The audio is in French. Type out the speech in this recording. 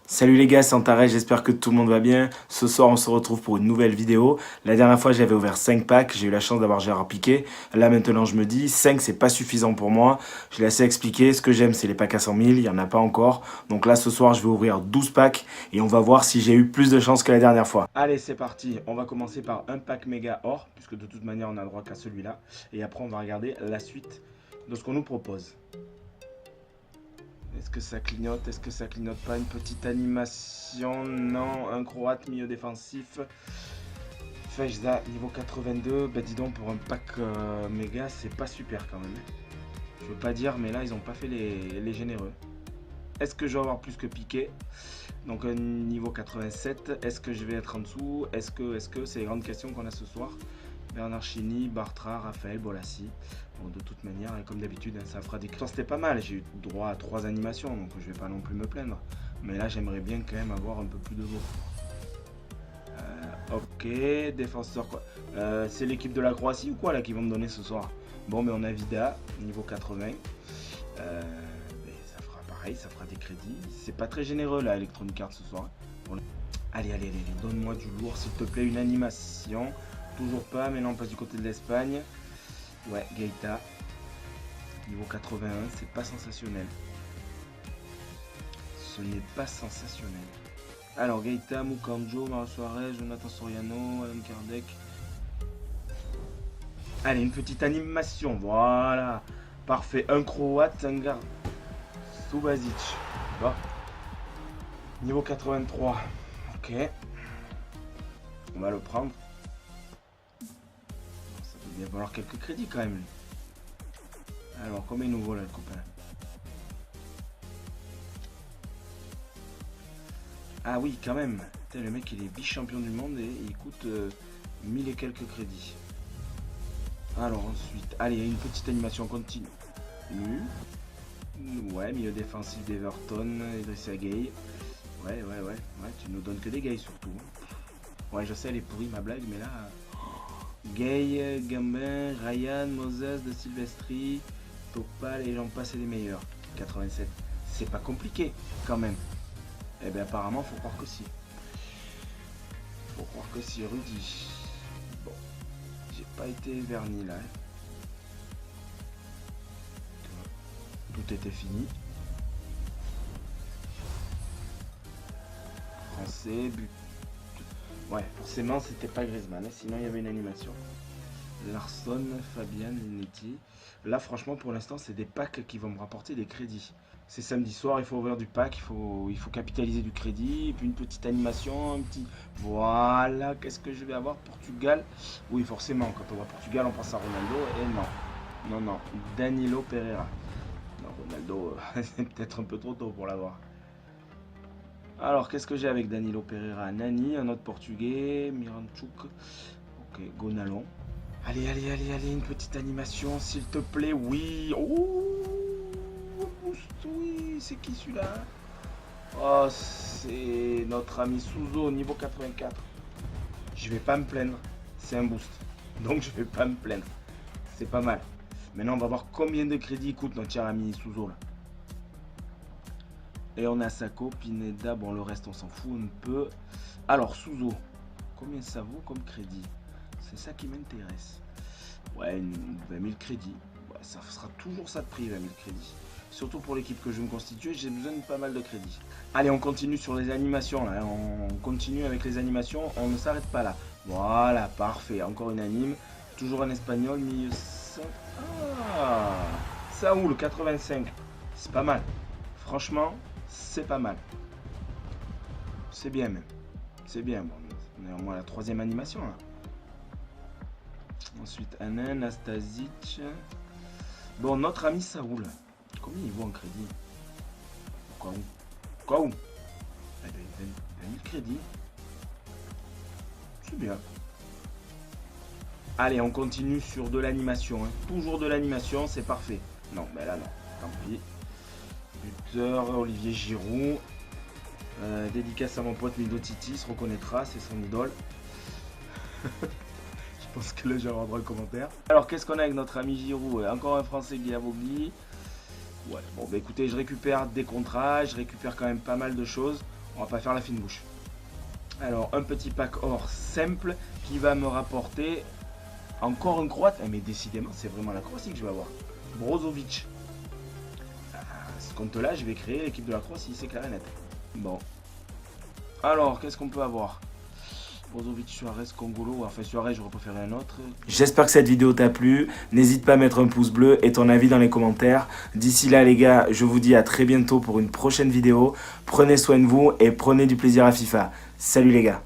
Salut les gars, c'est Antares, j'espère que tout le monde va bien. Ce soir, on se retrouve pour une nouvelle vidéo. La dernière fois, j'avais ouvert 5 packs, j'ai eu la chance d'avoir Gérard Piqué. Là, maintenant, je me dis, 5, c'est pas suffisant pour moi. Je l'ai assez expliqué. Ce que j'aime, c'est les packs à 100 000, il n'y en a pas encore. Donc là, ce soir, je vais ouvrir 12 packs et on va voir si j'ai eu plus de chance que la dernière fois. Allez, c'est parti. On va commencer par un pack méga or, puisque de toute manière, on a le droit qu'à celui-là. Et après, on va regarder la suite de ce qu'on nous propose. Est-ce que ça clignote? Est-ce que ça clignote pas? Une petite animation? Non. Un croate, milieu défensif. Fejza, niveau 82. Bah dis donc, pour un pack méga, c'est pas super quand même. Je veux pas dire, mais là, ils ont pas fait les généreux. Est-ce que je vais avoir plus que Piqué? Donc un niveau 87. Est-ce que je vais être en dessous? Est-ce que c'est les grandes questions qu'on a ce soir. Bernard Chini, Bartra, Raphaël, Bolassi. Bon, de toute manière, comme d'habitude, ça fera des... C'était pas mal, j'ai eu droit à 3 animations, donc je vais pas non plus me plaindre. Mais là, j'aimerais bien quand même avoir un peu plus de beau. Ok, défenseur quoi. C'est l'équipe de la Croatie ou quoi là qui vont me donner ce soir? Bon, mais on a Vida, niveau 80. Ça fera pareil, ça fera des crédits. C'est pas très généreux là, Electronic Arts ce soir. Bon, allez, donne-moi du lourd s'il te plaît, une animation. Toujours pas, mais là on passe du côté de l'Espagne. Ouais, Gaïta. Niveau 81, c'est pas sensationnel. Ce n'est pas sensationnel. Alors, Gaïta, Mukanjo, Mara Suarez, Jonathan Soriano, Alan Kardec. Allez, une petite animation, voilà. Parfait, un croate, un gars. Subasic. Bon. Niveau 83. Ok. On va le prendre. Ça peut bien valoir quelques crédits quand même. Alors, combien nous vaut là le copain? Ah oui, quand même. Putain, le mec, il est vice-champion du monde et il coûte 1000 et quelques crédits. Alors ensuite, allez, une petite animation continue. Ouais, milieu défensif d'Everton, Idrissa Gueye. Ouais, tu nous donnes que des gays surtout. Ouais, je sais, elle est pourrie ma blague, mais là... Gay, Gambin, Ryan, Moses, De Silvestri, Topal et j'en passe et les meilleurs. 87. C'est pas compliqué, quand même. Eh bien apparemment, faut croire que si. Faut croire que si, Rudy. Bon, j'ai pas été verni là. Tout était fini. Français, but. Ouais, forcément, c'était pas Griezmann, hein, sinon il y avait une animation. Larson, Fabian, Linetti. Là, franchement, pour l'instant, c'est des packs qui vont me rapporter des crédits. C'est samedi soir, il faut ouvrir du pack, il faut capitaliser du crédit, et puis une petite animation, un petit... Voilà, qu'est-ce que je vais avoir? Portugal. Oui, forcément, quand on voit Portugal, on pense à Ronaldo, et non, Danilo Pereira. Non, Ronaldo, c'est peut-être un peu trop tôt pour l'avoir. Alors, qu'est-ce que j'ai avec Danilo Pereira? Nani, un autre portugais, Miranchuk, ok, Gonalon. Allez, une petite animation, s'il te plaît, oui. Oh, oui, c'est qui celui-là? Oh, c'est notre ami Souzo, niveau 84. Je vais pas me plaindre, c'est un boost. Donc je vais pas me plaindre. C'est pas mal. Maintenant, on va voir combien de crédits coûte notre cher ami Souzo là. Et on a Sako, Pineda, bon le reste on s'en fout un peu. Alors Souzo, combien ça vaut comme crédit? C'est ça qui m'intéresse. Ouais, 20 000 crédits. Ouais, ça sera toujours ça de prix, 20 000 crédits. Surtout pour l'équipe que je vais me constituer, j'ai besoin de pas mal de crédits. Allez, on continue sur les animations là. On continue avec les animations, on ne s'arrête pas là. Voilà, parfait. Encore une anime. Toujours un espagnol, milieu 5. Ah, Saoul, 85. C'est pas mal. Franchement, c'est pas mal. C'est bien même. C'est bien. Bon, on est au moins à la 3e animation là. Ensuite, Anan, Nastasic. Bon, notre ami Saoul. Combien il vaut en crédit? Quoi où 20 000 crédits. C'est bien. Allez, on continue sur de l'animation. Hein. Toujours de l'animation, c'est parfait. Non, mais là non. Tant pis. Buteur, Olivier Giroud. Dédicace à mon pote Mido Titi, se reconnaîtra, c'est son idole. Je pense que là j'ai avoir droit au commentaire. Alors qu'est-ce qu'on a avec notre ami Giroud? Encore un français Guilavogli. Ouais, bon bah écoutez, je récupère des contrats, je récupère quand même pas mal de choses. On va pas faire la fine bouche. Alors, un petit pack or simple qui va me rapporter encore une Croate. Mais décidément, c'est vraiment la Croatie que je vais avoir. Brozovic. À ce compte-là, je vais créer l'équipe de la Croatie, c'est clair et net. Bon. Alors, qu'est-ce qu'on peut avoir? Brozovic, Suarez, Congolo. Enfin, Suarez, j'aurais préféré un autre. J'espère que cette vidéo t'a plu. N'hésite pas à mettre un pouce bleu et ton avis dans les commentaires. D'ici là, les gars, je vous dis à très bientôt pour une prochaine vidéo. Prenez soin de vous et prenez du plaisir à FIFA. Salut les gars.